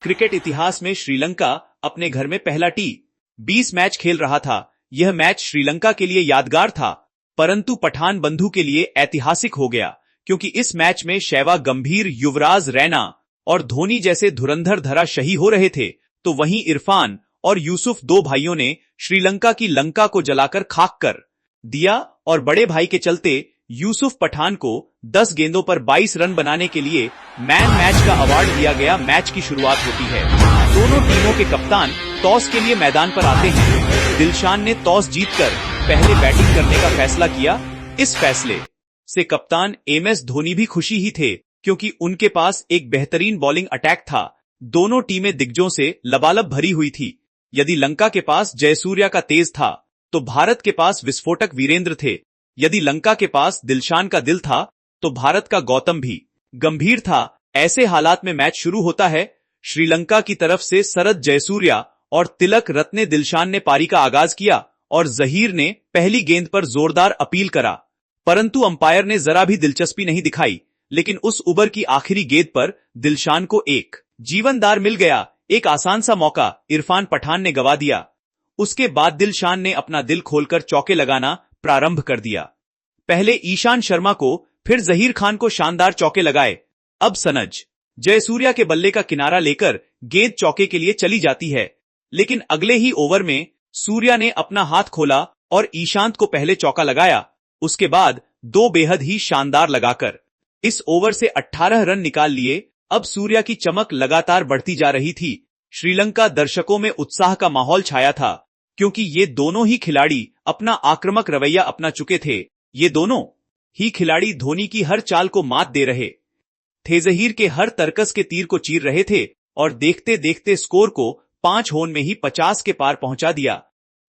Cricket इतिहास में श्रीलंका अपने घर में पहला T20 मैच खेल रहा था। यह मैच श्रीलंका के लिए यादगार था, परंतु पठान बंधु के लिए ऐतिहासिक हो गया, क्योंकि इस मैच में सहवाग गंभीर, युवराज रैना और धोनी जैसे धुरंधर धराशायी हो रहे थे, तो वहीं इरफान और यूसुफ, दो भाइयों ने श्रीलंका की लंका को जलाकर खाक कर दिया और बड़े भाई के चलते यूसुफ पठान को 10 गेंदों पर 22 रन बनाने के लिए मैन मैच का अवार्ड दिया गया। मैच की शुरुआत होती है। दोनों टीमों के कप्तान टॉस के लिए मैदान पर आते हैं। दिलशान ने टॉस जीतकर पहले बैटिंग करने का फैसला किया। इस फैसले से कप्तान MS धोनी भी खुशी ही थे, क्योंकि उनके पास एक बेहतरीन बॉलिंग अटैक था। दोनों टीमें दिग्गजों से लबालब भरी हुई थी। यदि लंका के पास जयसूर्या का तेज था, तो भारत के पास विस्फोटक वीरेंद्र थे। यदि लंका के पास दिलशान का दिल था, तो भारत का गौतम भी गंभीर था। ऐसे हालात में मैच शुरू होता है। श्रीलंका की तरफ से शरद जयसूर्या और तिलक रत्ने ने दिलशान ने पारी का आगाज किया और जहीर ने पहली गेंद पर जोरदार अपील करा, परंतु अंपायर ने जरा भी दिलचस्पी नहीं दिखाई। लेकिन उस ओवर की आखिरी गेंद पर दिलशान को एक जीवनदार मिल गया। एक आसान सा मौका इरफान पठान ने गवा दिया। उसके बाद दिलशान ने अपना दिल खोलकर चौके लगाना प्रारंभ कर दिया। पहले ईशान शर्मा को, फिर जहीर खान को शानदार चौके लगाए। अब सनज जयसूर्या के बल्ले का किनारा लेकर गेंद चौके के लिए चली जाती है, लेकिन अगले ही ओवर में सूर्या ने अपना हाथ खोला और ईशांत को पहले चौका लगाया। उसके बाद दो बेहद ही शानदार लगाकर इस ओवर से 18 रन निकाल लिए। अब सूर्या की चमक लगातार बढ़ती जा रही थी। श्रीलंका दर्शकों में उत्साह का माहौल छाया था, क्योंकि ये दोनों ही खिलाड़ी अपना आक्रामक रवैया अपना चुके थे। ये दोनों ही खिलाड़ी धोनी की हर चाल को मात दे रहे थे, जहीर के हर तरकस के तीर को चीर रहे थे और देखते देखते स्कोर को 5 ओवर में ही 50 के पार पहुंचा दिया।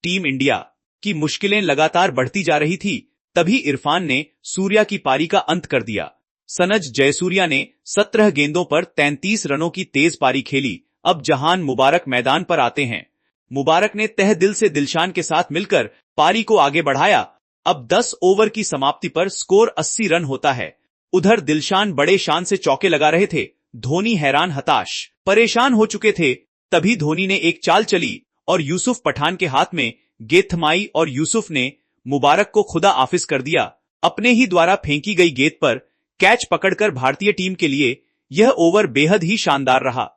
टीम इंडिया की मुश्किलें लगातार बढ़ती जा रही थी। तभी इरफान ने सूर्या की पारी का अंत कर दिया। सनज जयसूर्या ने 17 गेंदों पर 33 रनों की तेज पारी खेली। अब जहान मुबारक मैदान पर आते हैं। मुबारक ने तह दिल से दिलशान के साथ मिलकर पारी को आगे बढ़ाया। अब 10 ओवर की समाप्ति पर स्कोर 80 रन होता है। उधर दिलशान बड़े शान से चौके लगा रहे थे। धोनी हैरान, हताश, परेशान हो चुके थे। तभी धोनी ने एक चाल चली और यूसुफ पठान के हाथ में गेंद थमाई और यूसुफ ने मुबारक को खुदा हाफिज कर दिया। अपने ही द्वारा फेंकी गई गेंद पर कैच पकड़कर भारतीय टीम के लिए यह ओवर बेहद ही शानदार रहा।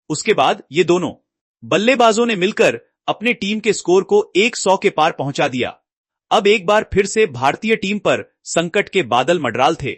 उसके बाद ये दोनों बल्लेबाजों ने मिलकर अपने टीम के स्कोर को 100 के पार पहुंचा दिया। अब एक बार फिर से भारतीय टीम पर संकट के बादल मंडराल थे।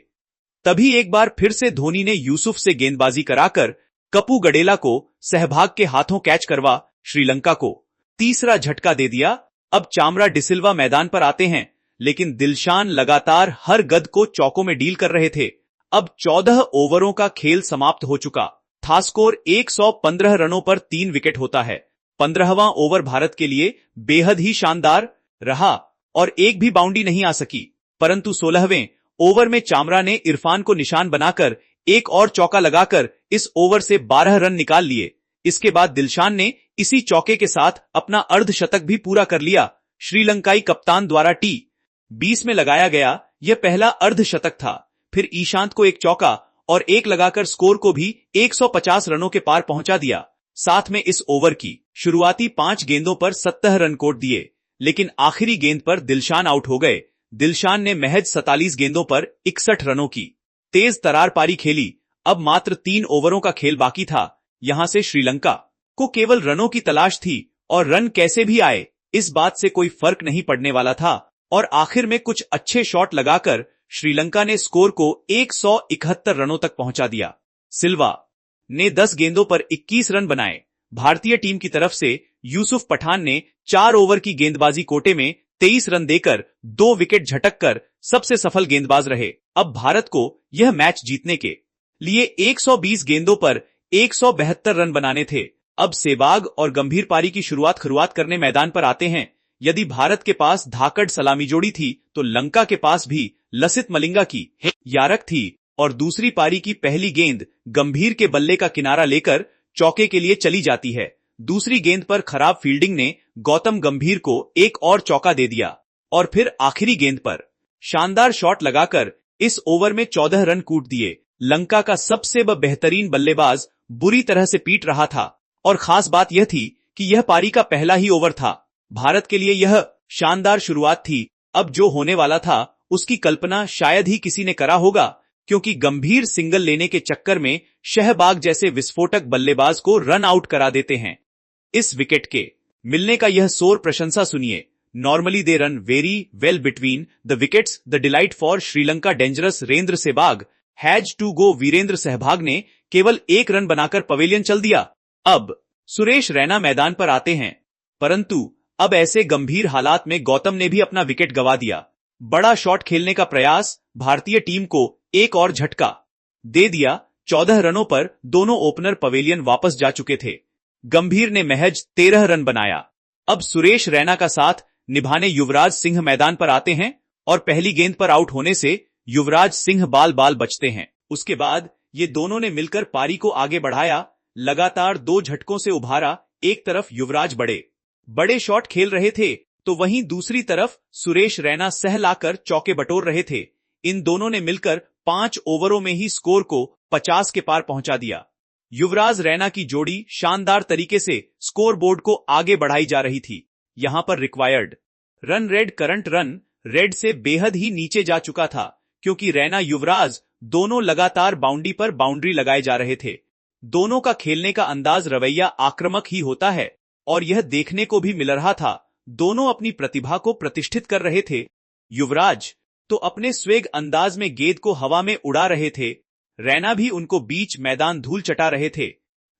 तभी एक बार फिर से धोनी ने यूसुफ से गेंदबाजी कराकर कपू गडेला को सहवाग के हाथों कैच करवा श्रीलंका को तीसरा झटका दे दिया। अब चामरा डिसिल्वा मैदान पर आते हैं, लेकिन दिलशान लगातार हर गद को चौकों में डील कर रहे थे। अब 14 ओवरों का खेल समाप्त हो चुका था। स्कोर 115 रनों पर 3 विकेट होता है। 15वां ओवर भारत के लिए बेहद ही शानदार रहा और एक भी बाउंड्री नहीं आ सकी, परंतु 16वें ओवर में चामरा ने इरफान को निशान बनाकर एक और चौका लगाकर इस ओवर से 12 रन निकाल लिए। इसके बाद दिलशान ने इसी चौके के साथ अपना अर्धशतक भी पूरा कर लिया। श्रीलंकाई कप्तान द्वारा T20 में लगाया गया यह पहला अर्धशतक था। फिर ईशांत को एक चौका और एक लगाकर स्कोर को भी 150 रनों के पार पहुंचा दिया। साथ में इस ओवर की शुरुआती 5 गेंदों पर 70 रन कोट दिए, लेकिन आखिरी गेंद पर दिलशान आउट हो गए। दिलशान ने महज 47 गेंदों पर 61 रनों की तेज तरार पारी खेली। अब मात्र 3 ओवरों का खेल बाकी था। यहां से श्रीलंका को केवल रनों की तलाश थी और रन कैसे भी आए इस बात से कोई फर्क नहीं पड़ने वाला था। और आखिर में कुछ अच्छे शॉट लगाकर श्रीलंका ने स्कोर को 171 रनों तक पहुंचा दिया। सिल्वा ने 10 गेंदों पर 21 रन बनाए। भारतीय टीम की तरफ से यूसुफ पठान ने 4 ओवर की गेंदबाजी कोटे में 23 रन देकर 2 विकेट झटककर सबसे सफल गेंदबाज रहे। अब भारत को यह मैच जीतने के लिए 120 गेंदों पर 172 रन बनाने थे। अब सहवाग और गंभीर पारी की शुरुआत करने मैदान पर आते हैं। यदि भारत के पास धाकड़ सलामी जोड़ी थी, तो लंका के पास भी लसित मलिंगा की यारक थी और दूसरी पारी की पहली गेंद गंभीर के बल्ले का किनारा लेकर चौके के लिए चली जाती है। दूसरी गेंद पर खराब फील्डिंग ने गौतम गंभीर को एक और चौका दे दिया और फिर आखिरी गेंद पर शानदार शॉट लगाकर इस ओवर में 14 रन कूट दिए। लंका का सबसे बेहतरीन बल्लेबाज बुरी तरह से पीट रहा था। और खास बात यह थी कि यह पारी का पहला ही ओवर था। भारत के लिए यह शानदार शुरुआत थी। अब जो होने वाला था उसकी कल्पना शायद ही किसी ने करा होगा, क्योंकि गंभीर सिंगल लेने के चक्कर में शहबाग जैसे विस्फोटक बल्लेबाज को रन आउट करा देते हैं। इस विकेट के मिलने का यह शोर प्रशंसा सुनिए। Normally they run very well between the wickets, the delight for Sri Lanka dangerous रेंद्र Sehwag has to go. Virender Sehwag ने केवल 1 रन बनाकर पवेलियन चल दिया। अब सुरेश रैना मैदान पर आते हैं, परंतु अब ऐसे गंभीर हालात में गौतम ने भी अपना विकेट गंवा दिया। बड़ा शॉट खेलने का प्रयास भारतीय टीम को एक और झटका दे दिया। 14 रनों पर दोनों ओपनर पवेलियन वापस जा चुके थे। गंभीर ने महज 13 रन बनाया। अब सुरेश रैना का साथ निभाने युवराज सिंह मैदान पर आते हैं और पहली गेंद पर आउट होने से युवराज सिंह बाल बाल बचते हैं। उसके बाद ये दोनों ने मिलकर पारी को आगे बढ़ाया। लगातार 2 झटकों से उभारा। एक तरफ युवराज बड़े शॉट खेल रहे थे, तो वहीं दूसरी तरफ सुरेश रैना सहलाकर चौके बटोर रहे थे। इन दोनों ने मिलकर 5 ओवरों में ही स्कोर को 50 के पार पहुंचा दिया। युवराज रैना की जोड़ी शानदार तरीके से स्कोर बोर्ड को आगे बढ़ाई जा रही थी। यहां पर required run rate current run rate से बेहद ही नीचे जा चुका था, क्योंकि रैना युवराज दोनों लगातार बाउंड्री पर बाउंड्री लगाए जा रहे थे। दोनों का खेलने का अंदाज रवैया आक्रामक ही होता है और यह देखने को भी मिल रहा था। दोनों अपनी प्रतिभा को प्रतिष्ठित कर रहे थे। युवराज तो अपने स्वेग अंदाज में गेंद को हवा में उड़ा रहे थे। रैना भी उनको बीच मैदान धूल चटा रहे थे।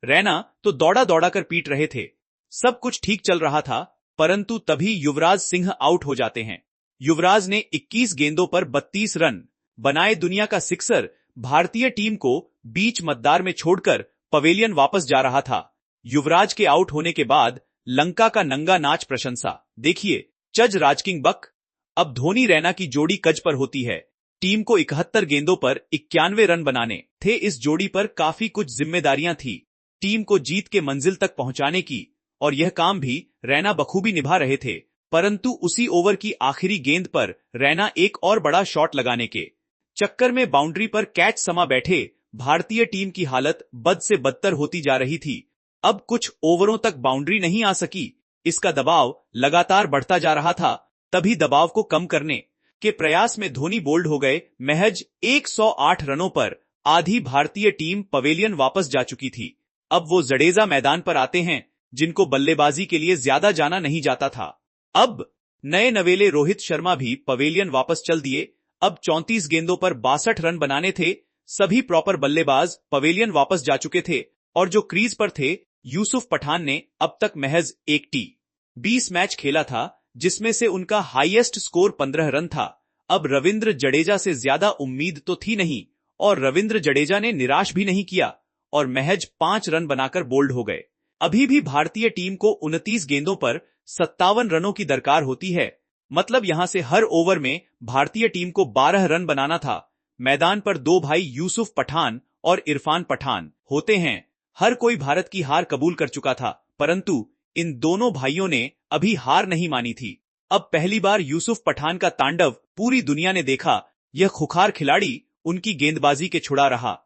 रैना तो दौड़ा दौड़ा कर पीट रहे थे। सब कुछ ठीक चल रहा था, परंतु तभी युवराज सिंह आउट हो जाते हैं। युवराज ने 21 गेंदों पर 32 रन बनाए। दुनिया का सिक्सर भारतीय टीम को बीच मतदार में छोड़कर पवेलियन वापस जा रहा था। युवराज के आउट होने के बाद लंका का नंगा नाच प्रशंसा देखिए। चज राजकिंग बक। अब धोनी रैना की जोड़ी कज पर होती है। टीम को 71 गेंदों पर 91 रन बनाने थे। इस जोड़ी पर काफी कुछ जिम्मेदारियां थी टीम को जीत के मंजिल तक पहुंचाने की, और यह काम भी रैना बखूबी निभा रहे थे। परंतु उसी ओवर की आखिरी गेंद पर रैना एक और बड़ा शॉट लगाने के चक्कर में बाउंड्री पर कैच समा बैठे। भारतीय टीम की हालत बद से बदतर होती जा रही थी। अब कुछ ओवरों तक बाउंड्री नहीं आ सकी। इसका दबाव लगातार बढ़ता जा रहा था। तभी दबाव को कम करने के प्रयास में धोनी बोल्ड हो गए। महज 108 रनों पर आधी भारतीय टीम पवेलियन वापस जा चुकी थी। अब वो जडेजा मैदान पर आते हैं, जिनको बल्लेबाजी के लिए ज्यादा जाना नहीं जाता था। अब नए नवेले रोहित शर्मा भी पवेलियन वापस चल दिए। अब 34 गेंदों पर 62 रन बनाने थे। सभी प्रॉपर बल्लेबाज पवेलियन वापस जा चुके थे और जो क्रीज पर थे, यूसुफ पठान ने अब तक महज 1 T20 मैच खेला था, जिसमें से उनका हाईएस्ट स्कोर 15 रन था। अब रविंद्र जडेजा से ज्यादा उम्मीद तो थी नहीं, और रविंद्र जडेजा ने निराश भी नहीं किया और महज 5 रन बनाकर बोल्ड हो गए। अभी भी भारतीय टीम को 29 गेंदों पर 57 रनों की दरकार होती है। मतलब यहां से हर ओवर में भारतीय टीम को 12 रन बनाना था। मैदान पर 2 भाई यूसुफ पठान और इरफान पठान होते हैं। हर कोई भारत की हार कबूल कर चुका था, परंतु इन दोनों भाइयों ने अभी हार नहीं मानी थी। अब पहली बार यूसुफ पठान का तांडव पूरी दुनिया ने देखा। यह खुखार खिलाड़ी उनकी गेंदबाजी के छुड़ा रहा।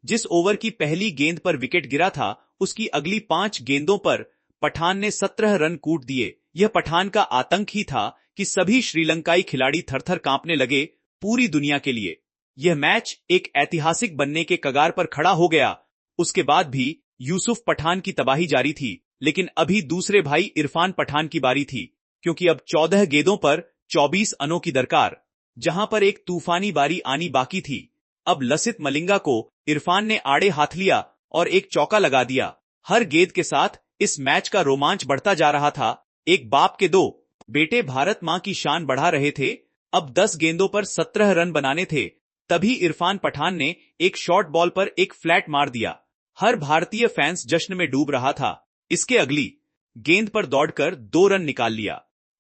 जिस ओवर की पहली गेंद पर विकेट गिरा था, उसकी अगली 5 गेंदों पर पठान ने 17 रन कूट दिए। यह पठान का आतंक ही था कि सभी श्रीलंकाई खिलाड़ी थरथर कांपने लगे। पूरी दुनिया के लिए यह मैच एक ऐतिहासिक बनने के कगार पर खड़ा हो गया। उसके बाद भी यूसुफ पठान की तबाही जारी थी, लेकिन अभी दूसरे भाई इरफान पठान की बारी थी, क्योंकि अब 14 गेंदों पर 24 रनों की दरकार, जहां पर एक तूफानी बारी आनी बाकी थी। अब लसित मलिंगा को इरफान ने आड़े हाथ लिया और एक चौका लगा दिया। हर गेंद के साथ इस मैच का रोमांच बढ़ता जा रहा था। एक बाप के 2 बेटे भारत मां की शान बढ़ा रहे थे। अब 10 गेंदों पर 17 रन बनाने थे। तभी इरफान पठान ने एक शॉर्ट बॉल पर एक फ्लैट मार दिया। हर भारतीय फैंस जश्न में डूब रहा था। इसके अगली गेंद पर दौड़कर 2 रन निकाल लिया।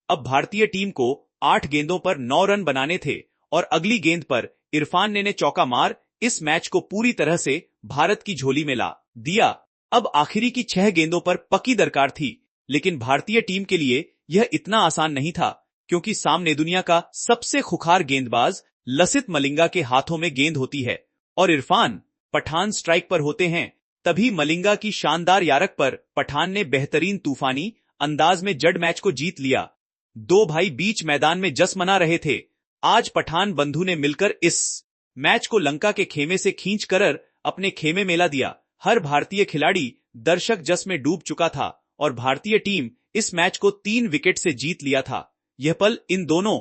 अब भारतीय टीम को 8 गेंदों पर 9 रन बनाने थे और अगली गेंद पर इरफान ने चौका मार इस मैच को पूरी तरह से भारत की झोली में ला दिया। अब आखिरी की 6 गेंदों पर पक्की दरकार थी, लेकिन भारतीय टीम के लिए यह इतना आसान नहीं था, क्योंकि सामने दुनिया का सबसे खुखार गेंदबाज लसित मलिंगा के हाथों में गेंद होती है और इरफान पठान स्ट्राइक पर होते हैं। तभी मलिंगा की शानदार यारक पर पठान ने बेहतरीन तूफानी अंदाज में जड़ मैच को जीत लिया। दो भाई बीच मैदान में जश्न मना रहे थे। आज पठान बंधु ने मिलकर इस मैच को लंका के खेमे से खींच कर अपने खेमे में ला दिया। हर भारतीय खिलाड़ी दर्शक जश्न में डूब चुका था और भारतीय टीम इस मैच को 3 विकेट से जीत लिया था। यह पल इन दोनों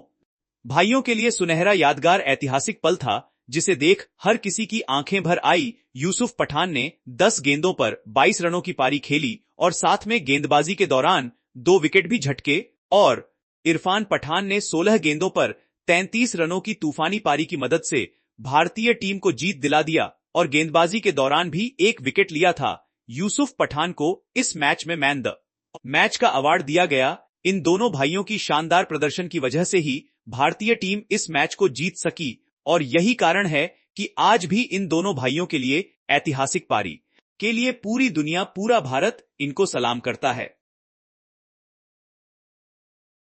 भाइयों के लिए सुनहरा यादगार ऐतिहासिक पल था, जिसे देख हर किसी की आंखें भर आई। यूसुफ पठान ने 10 गेंदों पर 22 रनों की पारी खेली और साथ में गेंदबाजी के दौरान 2 विकेट भी झटके, और इरफान पठान ने 16 गेंदों पर 33 रनों की तूफानी पारी की मदद से भारतीय टीम को जीत दिला दिया और गेंदबाजी के दौरान भी 1 विकेट लिया था। यूसुफ पठान को इस मैच में मैन द मैच का अवार्ड दिया गया। इन दोनों भाइयों की शानदार प्रदर्शन की वजह से ही भारतीय टीम इस मैच को जीत सकी और यही कारण है कि आज भी इन दोनों भाइयों के लिए ऐतिहासिक पारी के लिए पूरी दुनिया, पूरा भारत इनको सलाम करता है।